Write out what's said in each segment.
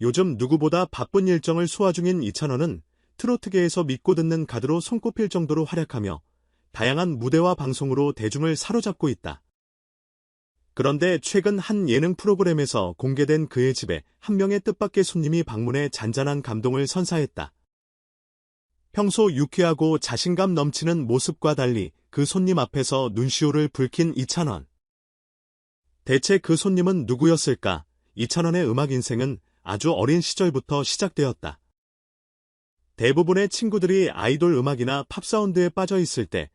요즘 누구보다 바쁜 일정을 소화 중인 이찬원은 트로트계에서 믿고 듣는 가드로 손꼽힐 정도로 활약하며 다양한 무대와 방송으로 대중을 사로잡고 있다. 그런데 최근 한 예능 프로그램에서 공개된 그의 집에 한 명의 뜻밖의 손님이 방문해 잔잔한 감동을 선사했다. 평소 유쾌하고 자신감 넘치는 모습과 달리 그 손님 앞에서 눈시울을 붉힌 이찬원. 대체 그 손님은 누구였을까? 이찬원의 음악 인생은 아주 어린 시절부터 시작되었다. 대부분의 친구들이 아이돌 음악이나 팝사운드에 빠져 있을 때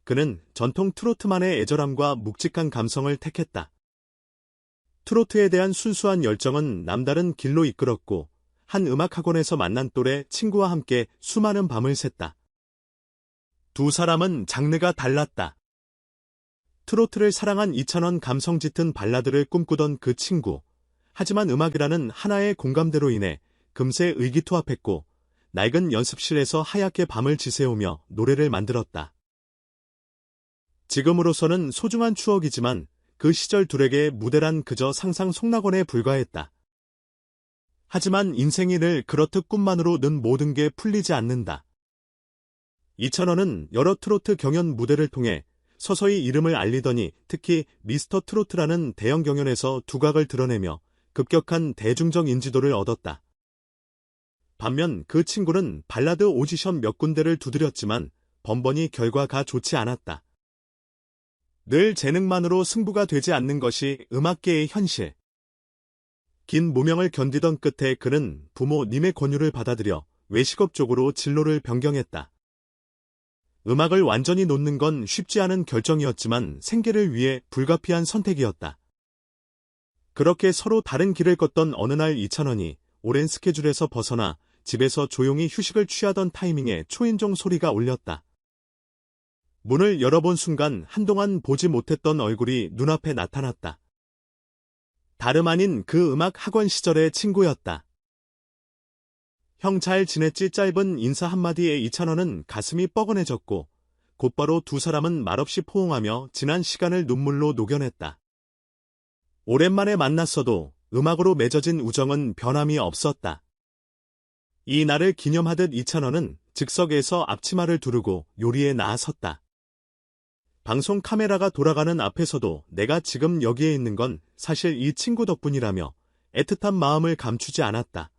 그는 전통 트로트만의 애절함과 묵직한 감성을 택했다. 트로트에 대한 순수한 열정은 남다른 길로 이끌었고 한 음악학원에서 만난 또래 친구와 함께 수많은 밤을 샜다. 두 사람은 장르가 달랐다. 트로트를 사랑한 이찬원 감성 짙은 발라드를 꿈꾸던 그 친구. 하지만 음악이라는 하나의 공감대로 인해 금세 의기투합했고 낡은 연습실에서 하얗게 밤을 지새우며 노래를 만들었다. 지금으로서는 소중한 추억이지만 그 시절 둘에게 무대란 그저 상상 속락원에 불과했다. 하지만 인생이 늘 그렇듯 꿈만으로 는 모든 게 풀리지 않는다. 이찬원은 여러 트로트 경연 무대를 통해 서서히 이름을 알리더니 특히 미스터 트로트라는 대형 경연에서 두각을 드러내며 급격한 대중적 인지도를 얻었다. 반면 그 친구는 발라드 오디션 몇 군데를 두드렸지만 번번이 결과가 좋지 않았다. 늘 재능만으로 승부가 되지 않는 것이 음악계의 현실. 긴 무명을 견디던 끝에 그는 부모님의 권유를 받아들여 외식업 쪽으로 진로를 변경했다. 음악을 완전히 놓는 건 쉽지 않은 결정이었지만 생계를 위해 불가피한 선택이었다. 그렇게 서로 다른 길을 걷던 어느 날 이찬원이 오랜 스케줄에서 벗어나 집에서 조용히 휴식을 취하던 타이밍에 초인종 소리가 울렸다. 문을 열어본 순간 한동안 보지 못했던 얼굴이 눈앞에 나타났다. 다름 아닌 그 음악 학원 시절의 친구였다. 형 잘 지냈지? 짧은 인사 한마디에 이찬원은 가슴이 뻐근해졌고 곧바로 두 사람은 말없이 포옹하며 지난 시간을 눈물로 녹여냈다. 오랜만에 만났어도 음악으로 맺어진 우정은 변함이 없었다. 이 날을 기념하듯 이찬원은 즉석에서 앞치마를 두르고 요리에 나아섰다. 방송 카메라가 돌아가는 앞에서도 내가 지금 여기에 있는 건 사실 이 친구 덕분이라며 애틋한 마음을 감추지 않았다.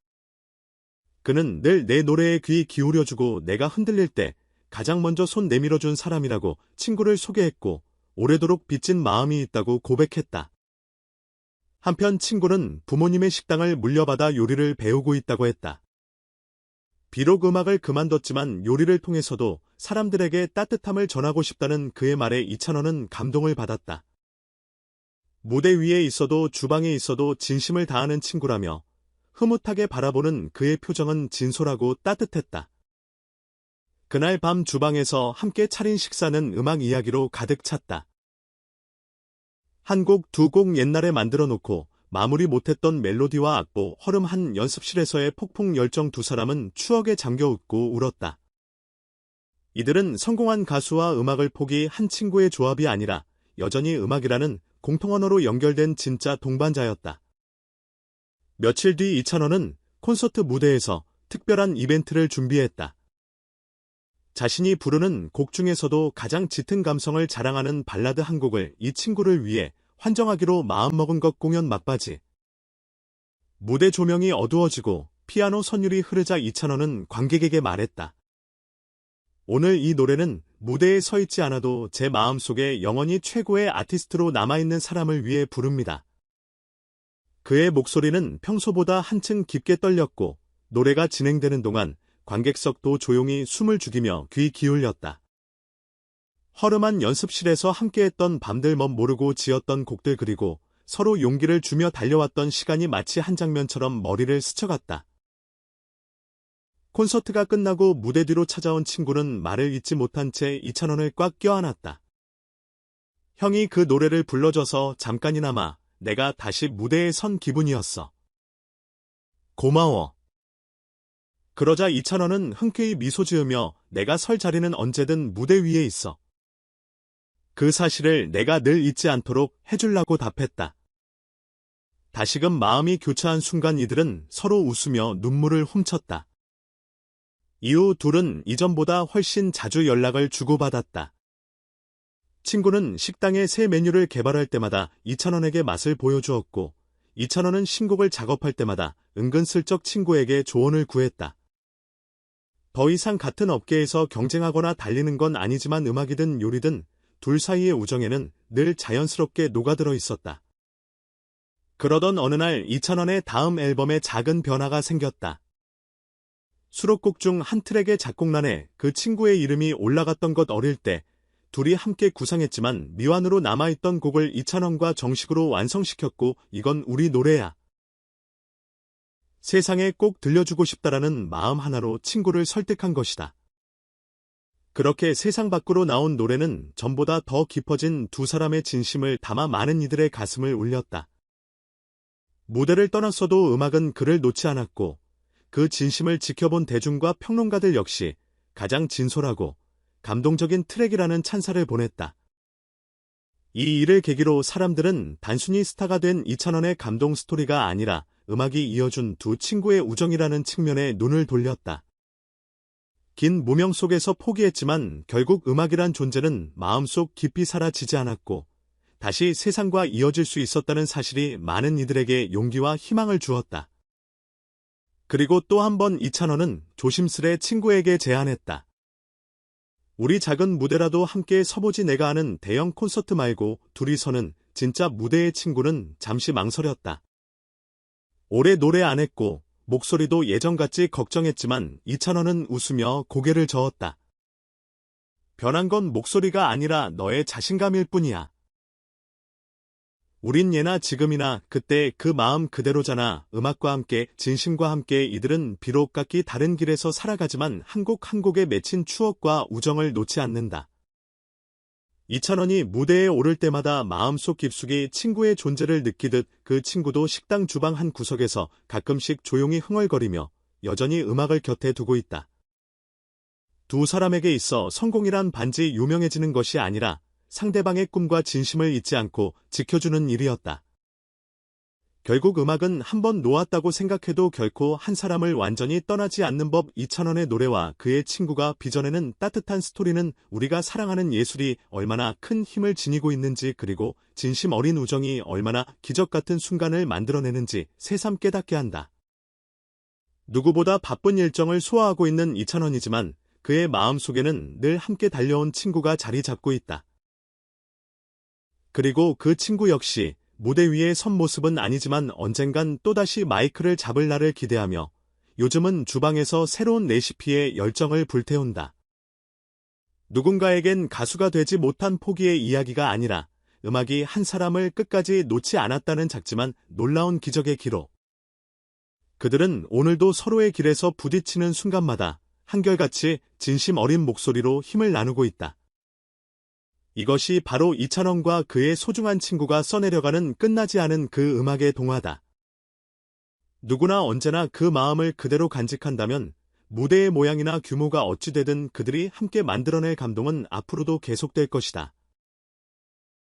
그는 늘 내 노래에 귀 기울여주고 내가 흔들릴 때 가장 먼저 손 내밀어준 사람이라고 친구를 소개했고 오래도록 빚진 마음이 있다고 고백했다. 한편 친구는 부모님의 식당을 물려받아 요리를 배우고 있다고 했다. 비록 음악을 그만뒀지만 요리를 통해서도 사람들에게 따뜻함을 전하고 싶다는 그의 말에 이찬원은 감동을 받았다. 무대 위에 있어도 주방에 있어도 진심을 다하는 친구라며 흐뭇하게 바라보는 그의 표정은 진솔하고 따뜻했다. 그날 밤 주방에서 함께 차린 식사는 음악 이야기로 가득 찼다. 한 곡, 두 곡 옛날에 만들어 놓고 마무리 못했던 멜로디와 악보, 허름한 연습실에서의 폭풍 열정 두 사람은 추억에 잠겨 웃고 울었다. 이들은 성공한 가수와 음악을 포기한 친구의 조합이 아니라 여전히 음악이라는 공통언어로 연결된 진짜 동반자였다. 며칠 뒤 이찬원은 콘서트 무대에서 특별한 이벤트를 준비했다. 자신이 부르는 곡 중에서도 가장 짙은 감성을 자랑하는 발라드 한 곡을 이 친구를 위해 환정하기로 마음먹은 것. 공연 막바지. 무대 조명이 어두워지고 피아노 선율이 흐르자 이찬원은 관객에게 말했다. 오늘 이 노래는 무대에 서 있지 않아도 제 마음속에 영원히 최고의 아티스트로 남아있는 사람을 위해 부릅니다. 그의 목소리는 평소보다 한층 깊게 떨렸고 노래가 진행되는 동안 관객석도 조용히 숨을 죽이며 귀 기울였다. 허름한 연습실에서 함께했던 밤들 멋 모르고 지었던 곡들 그리고 서로 용기를 주며 달려왔던 시간이 마치 한 장면처럼 머리를 스쳐갔다. 콘서트가 끝나고 무대 뒤로 찾아온 친구는 말을 잇지 못한 채 이찬원을 꽉 껴안았다. 형이 그 노래를 불러줘서 잠깐이나마 내가 다시 무대에 선 기분이었어. 고마워. 그러자 이찬원은 흔쾌히 미소 지으며 내가 설 자리는 언제든 무대 위에 있어. 그 사실을 내가 늘 잊지 않도록 해줄라고 답했다. 다시금 마음이 교차한 순간 이들은 서로 웃으며 눈물을 훔쳤다. 이후 둘은 이전보다 훨씬 자주 연락을 주고받았다. 친구는 식당에 새 메뉴를 개발할 때마다 이찬원에게 맛을 보여주었고, 이찬원은 신곡을 작업할 때마다 은근슬쩍 친구에게 조언을 구했다. 더 이상 같은 업계에서 경쟁하거나 달리는 건 아니지만 음악이든 요리든 둘 사이의 우정에는 늘 자연스럽게 녹아들어 있었다. 그러던 어느 날 이찬원의 다음 앨범에 작은 변화가 생겼다. 수록곡 중 한 트랙의 작곡란에 그 친구의 이름이 올라갔던 것. 어릴 때 둘이 함께 구상했지만 미완으로 남아있던 곡을 이찬원과 정식으로 완성시켰고, 이건 우리 노래야. 세상에 꼭 들려주고 싶다라는 마음 하나로 친구를 설득한 것이다. 그렇게 세상 밖으로 나온 노래는 전보다 더 깊어진 두 사람의 진심을 담아 많은 이들의 가슴을 울렸다. 무대를 떠났어도 음악은 그를 놓지 않았고, 그 진심을 지켜본 대중과 평론가들 역시 가장 진솔하고 감동적인 트랙이라는 찬사를 보냈다. 이 일을 계기로 사람들은 단순히 스타가 된 이찬원의 감동 스토리가 아니라 음악이 이어준 두 친구의 우정이라는 측면에 눈을 돌렸다. 긴 무명 속에서 포기했지만 결국 음악이란 존재는 마음속 깊이 사라지지 않았고, 다시 세상과 이어질 수 있었다는 사실이 많은 이들에게 용기와 희망을 주었다. 그리고 또 한 번 이찬원은 조심스레 친구에게 제안했다. 우리 작은 무대라도 함께 서보지. 내가 아는 대형 콘서트 말고 둘이서는 진짜 무대의 친구는 잠시 망설였다. 오래 노래 안 했고 목소리도 예전같이 걱정했지만 이찬원은 웃으며 고개를 저었다. 변한 건 목소리가 아니라 너의 자신감일 뿐이야. 우린 예나 지금이나 그때 그 마음 그대로잖아. 음악과 함께 진심과 함께 이들은 비록 각기 다른 길에서 살아가지만 한 곡 한 곡에 맺힌 추억과 우정을 놓지 않는다. 이찬원이 무대에 오를 때마다 마음속 깊숙이 친구의 존재를 느끼듯 그 친구도 식당 주방 한 구석에서 가끔씩 조용히 흥얼거리며 여전히 음악을 곁에 두고 있다. 두 사람에게 있어 성공이란 반지 유명해지는 것이 아니라 상대방의 꿈과 진심을 잊지 않고 지켜주는 일이었다. 결국 음악은 한번 놓았다고 생각해도 결코 한 사람을 완전히 떠나지 않는 법. 이찬원의 노래와 그의 친구가 빚어내는 따뜻한 스토리는 우리가 사랑하는 예술이 얼마나 큰 힘을 지니고 있는지, 그리고 진심 어린 우정이 얼마나 기적 같은 순간을 만들어내는지 새삼 깨닫게 한다. 누구보다 바쁜 일정을 소화하고 있는 이찬원이지만 그의 마음속에는 늘 함께 달려온 친구가 자리 잡고 있다. 그리고 그 친구 역시 무대 위에 선 모습은 아니지만 언젠간 또다시 마이크를 잡을 날을 기대하며 요즘은 주방에서 새로운 레시피에 열정을 불태운다. 누군가에겐 가수가 되지 못한 포기의 이야기가 아니라 음악이 한 사람을 끝까지 놓지 않았다는 작지만 놀라운 기적의 기록. 그들은 오늘도 서로의 길에서 부딪히는 순간마다 한결같이 진심 어린 목소리로 힘을 나누고 있다. 이것이 바로 이찬원과 그의 소중한 친구가 써내려가는 끝나지 않은 그 음악의 동화다. 누구나 언제나 그 마음을 그대로 간직한다면 무대의 모양이나 규모가 어찌되든 그들이 함께 만들어낼 감동은 앞으로도 계속될 것이다.